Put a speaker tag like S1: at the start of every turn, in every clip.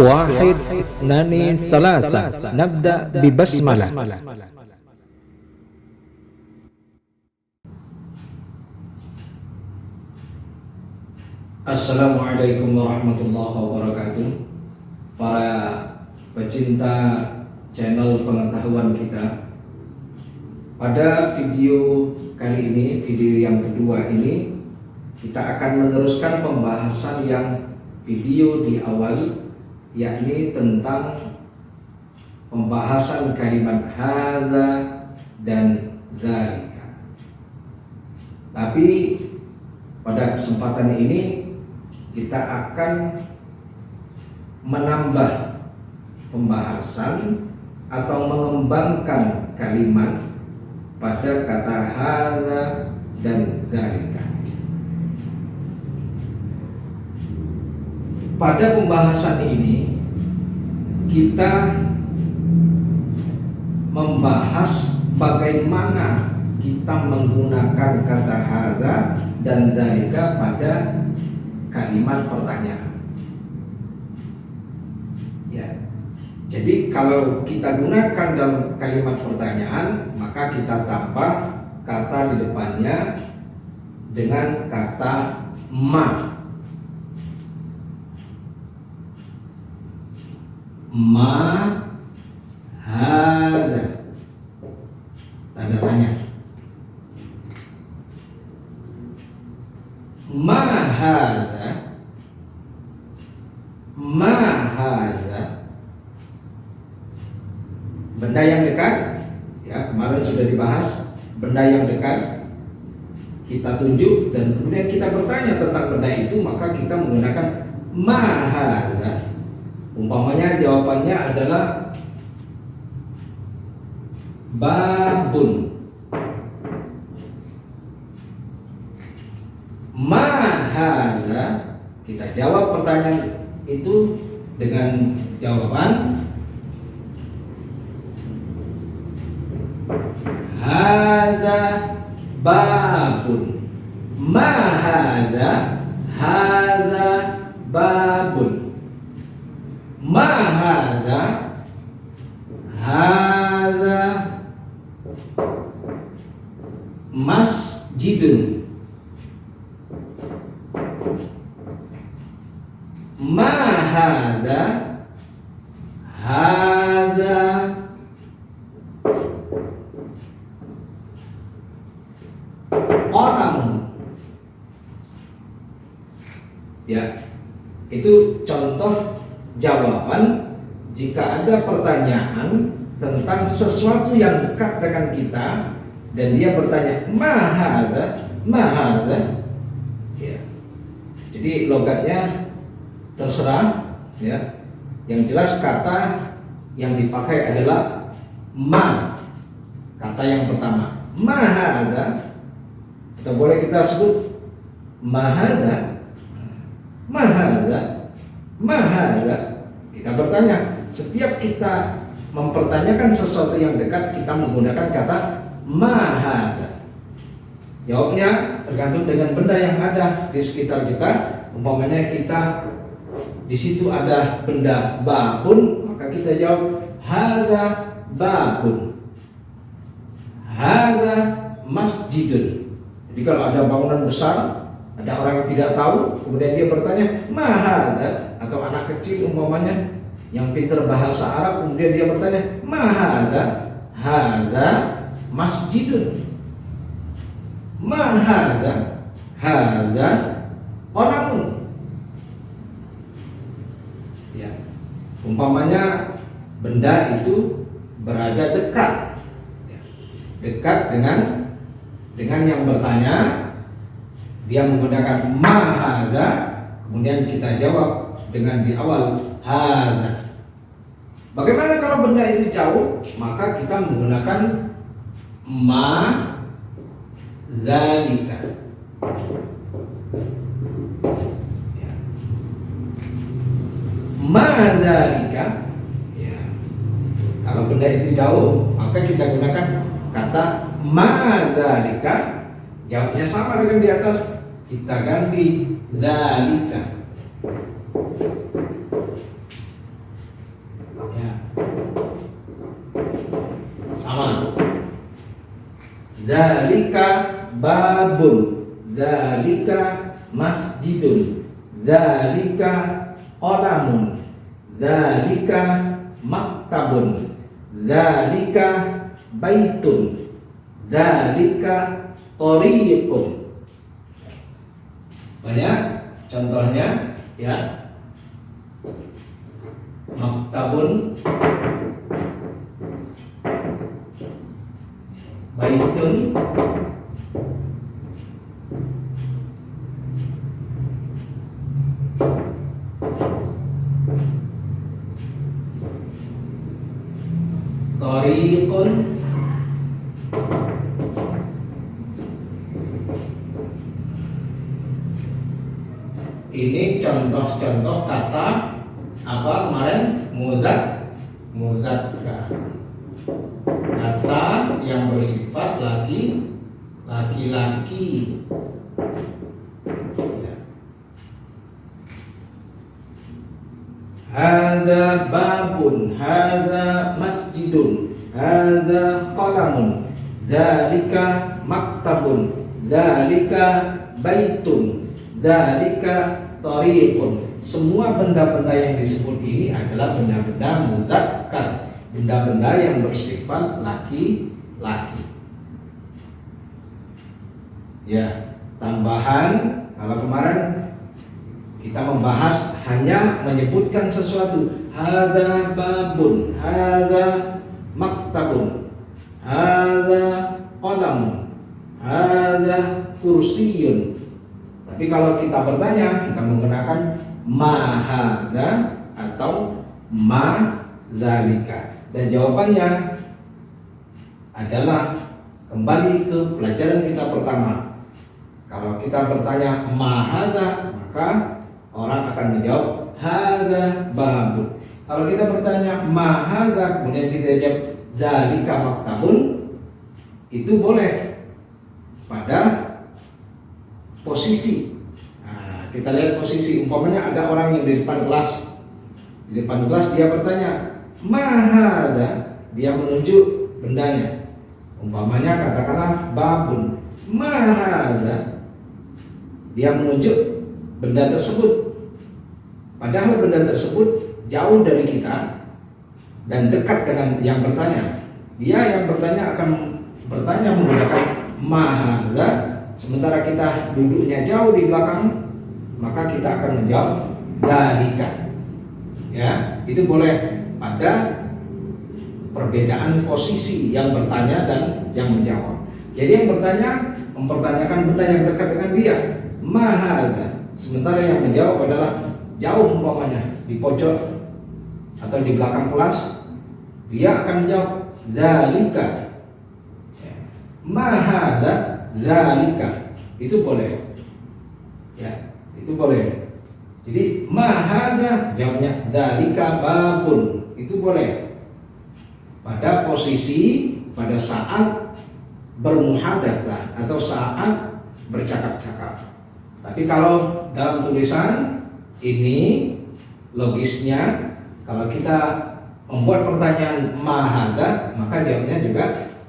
S1: واحد اثنان ثلاثة نبدأ ببسملة.
S2: Assalamualaikum warahmatullahi wabarakatuh. Para pecinta channel pengetahuan kita, pada video kali ini, video yang kedua ini, kita akan meneruskan pembahasan yang video di awal, yakni tentang pembahasan kalimat hadza dan dzalika. Tapi pada kesempatan ini kita akan menambah pembahasan atau mengembangkan kalimat pada kata hadza dan dzalika. Pada pembahasan ini kita membahas bagaimana kita menggunakan kata hadza dan dzalika pada kalimat pertanyaan. Ya. Jadi kalau kita gunakan dalam kalimat pertanyaan, maka kita tambah kata di depannya dengan kata ma. Ma hadza. Tanda tanya. Ma hadza. Ma hadza. Benda yang dekat, ya kemarin sudah dibahas, benda yang dekat kita tunjuk dan kemudian kita bertanya tentang benda itu, maka kita menggunakan ma hadza. Umpamanya jawabannya adalah babun. Ma hadza, kita jawab pertanyaan itu dengan jawaban hadza babun. Ma hadza, hadza babun. Ma hadza, hadza masjidun. Ma hadza, hadza orang. Ya, itu contoh jawaban jika ada pertanyaan tentang sesuatu yang dekat dengan kita dan dia bertanya ma hadza, ma hadza. Ya. Jadi logatnya terserah, ya. Yang jelas kata yang dipakai adalah ma. Kata yang pertama, ma hadza. Atau boleh kita sebut ma hadza. Ma hadza. Ma hadza. Kita bertanya, setiap kita mempertanyakan sesuatu yang dekat, kita menggunakan kata ma hadza. Jawabnya tergantung dengan benda yang ada di sekitar kita. Umpamanya kita di situ ada benda babun, maka kita jawab hadza babun. Hadza masjidun. Jadi kalau ada bangunan besar, ada orang yang tidak tahu, kemudian dia bertanya ma hadza, atau anak kecil umpamanya yang pintar bahasa Arab, kemudian dia bertanya ma hadza, hadza masjidun. Ma hadza, hadza oramun. Ya. Umpamanya benda itu berada dekat, ya, dekat dengan yang bertanya, dia menggunakan ma hadza, kemudian kita jawab dengan di awal hadza. Bagaimana kalau benda itu jauh? Maka kita menggunakan ma dzalika. Ya. Ma dzalika. Ya. Kalau benda itu jauh, maka kita gunakan kata ma dzalika. Jawabnya sama dengan di atas, kita ganti dzalika. Dzalika babun, dzalika masjidun, dzalika qalamun, dzalika maktabun, dzalika baitun, dzalika thariqun. Banyak contohnya ya. Maktabun, baitun, thariqun, ini contoh-contoh kata apa kemarin? Muzakkar. Kata yang bersifat laki-laki. Ya. Hadza babun, hadza masjidun, hadza qalamun, dzalika maktabun, dzalika baitun, dzalika thariqun. Semua benda-benda yang disebut ini adalah benda-benda muzakkar, benda-benda yang bersifat laki-laki. Ya, tambahan kalau kemarin kita membahas hanya menyebutkan sesuatu, hadza babun, hadza maktabun, hadza qalamun, hadza kursiyun. Tapi kalau kita bertanya, kita menggunakan ma hadza atau ma dzalika, dan jawabannya adalah kembali ke pelajaran kita pertama. Kalau kita bertanya ma hadza, maka orang akan menjawab hadza babun. Kalau kita bertanya ma hadza, kemudian kita jawab dzalika maktabun, itu boleh pada posisi. Nah, kita lihat posisi. Umpamanya ada orang yang di depan kelas. Di depan kelas dia bertanya, "Ma hadza?" Dia menunjuk bendanya. Umpamanya katakanlah babun. "Ma hadza?" Dia menunjuk benda tersebut. Padahal benda tersebut jauh dari kita dan dekat dengan yang bertanya. Dia yang bertanya akan bertanya menggunakan ma hadza, sementara kita duduknya jauh di belakang, maka kita akan menjawab dzalika. Ya, itu boleh pada perbedaan posisi yang bertanya dan yang menjawab. Jadi yang bertanya mempertanyakan benda yang dekat dengan dia, ma hadza, sementara yang menjawab adalah jauh umpamanya di pojok atau di belakang kelas, dia akan menjawab dzalika. Ya. Ma hadza dzalika, itu boleh. Ya, itu boleh. Jadi ma hadza jawabnya dzalika babun, itu boleh. Pada posisi pada saat bermuhadatsah atau saat bercakap-cakap. Tapi kalau dalam tulisan ini logisnya, kalau kita membuat pertanyaan ma hadza, maka jawabnya juga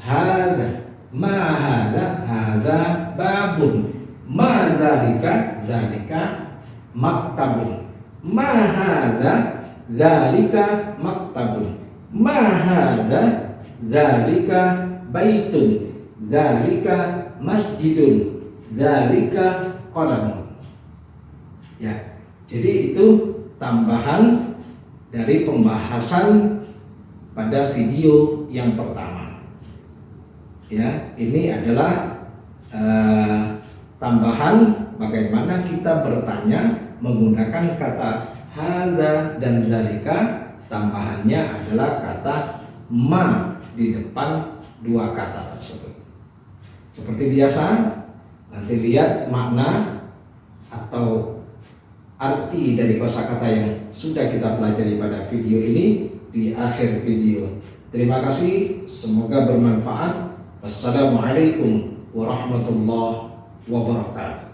S2: hadza. Ma hadza, hadza babun. Ma dzalika, dzalika maktabun. Ma hadza, dzalika maktabun. Ma hadza, dzalika baitun. Dzalika masjidun. Dzalika qalamun. Ya. Jadi itu tambahan dari pembahasan pada video yang pertama. Ya, ini adalah tambahan bagaimana kita bertanya menggunakan kata hadza dan dzalika. Tambahannya adalah kata ma di depan dua kata tersebut. Seperti biasa, nanti lihat makna atau arti dari kosakata yang sudah kita pelajari pada video ini di akhir video. Terima kasih, semoga bermanfaat. Wassalamualaikum warahmatullahi wabarakatuh.